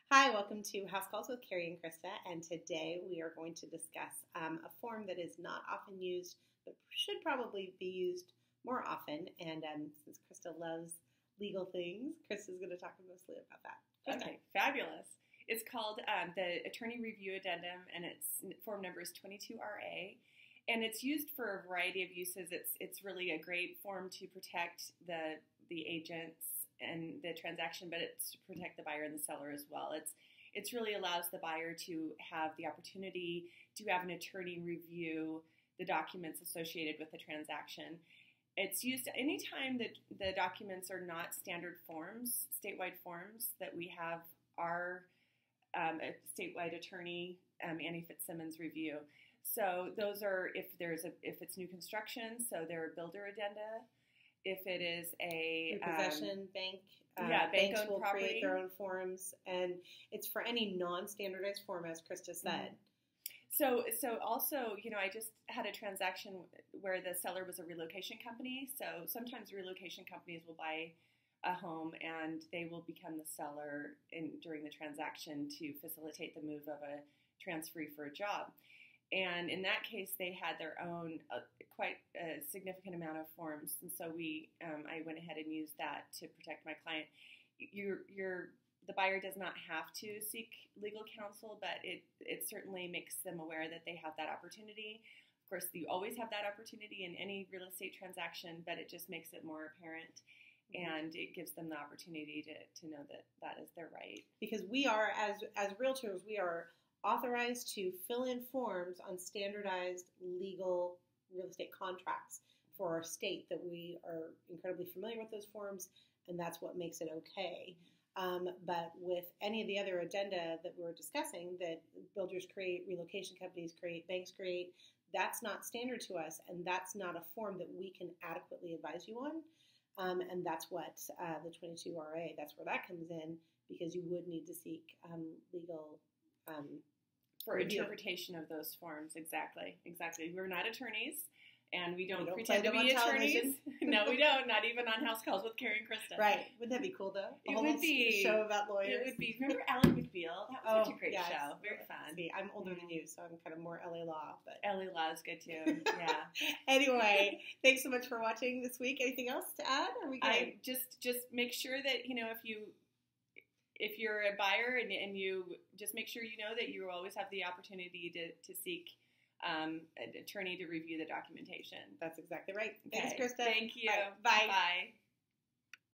Hi, welcome to House Calls with Cari and Krista, and today we are going to discuss a form that is not often used, but should probably be used more often. And since Krista loves legal things, Krista's going to talk mostly about that. Krista. Okay, fabulous. It's called the Attorney Review Addendum, and its form number is 22RA. And it's used for a variety of uses. It's really a great form to protect the agents and the transaction, but it's to protect the buyer and the seller as well. It's really allows the buyer to have the opportunity to have an attorney review the documents associated with the transaction. It's used anytime that the documents are not standard forms, statewide forms, that we have our a statewide attorney, Annie Fitzsimmons, review. So those are if it's new construction, so there are builder addenda. If it is a possession bank, banks will property. Create their own forms, and it's for any non-standardized form, as Krista said. So also, I just had a transaction where the seller was a relocation company. So sometimes relocation companies will buy a home and they will become the seller during the transaction to facilitate the move of a transferee for a job. And in that case, they had their own quite a significant amount of forms, and so I went ahead and used that to protect my client. The buyer does not have to seek legal counsel, but it certainly makes them aware that they have that opportunity. Of course, you always have that opportunity in any real estate transaction, but it just makes it more apparent, and it gives them the opportunity to know that that is their right. Because we are, as realtors, we are authorized to fill in forms on standardized legal real estate contracts for our state, that we are incredibly familiar with those forms, and that's what makes it okay. But with any of the other addenda that we're discussing, that builders create, relocation companies create, banks create, that's not standard to us, and that's not a form that we can adequately advise you on. And that's what the 22RA, that's where that comes in, because you would need to seek legal for review. Interpretation of those forms. Exactly. We're not attorneys, and we don't pretend to be attorneys. Television. No, we don't. Not even on House Calls with Cari and Krista. Right. Wouldn't that be cool, though? It would be. Show about lawyers. It would be. Remember Ally McBeal? That was such a great show. Very fun. See, I'm older than you, so I'm kind of more LA Law. But LA Law is good, too. Yeah. Anyway, thanks so much for watching this week. Anything else to add? Are we good? Just make sure that, if you're a buyer and you just make sure that you always have the opportunity to seek an attorney to review the documentation. That's exactly right. Okay. Thanks, Krista. Thank you. Right. Bye. Bye.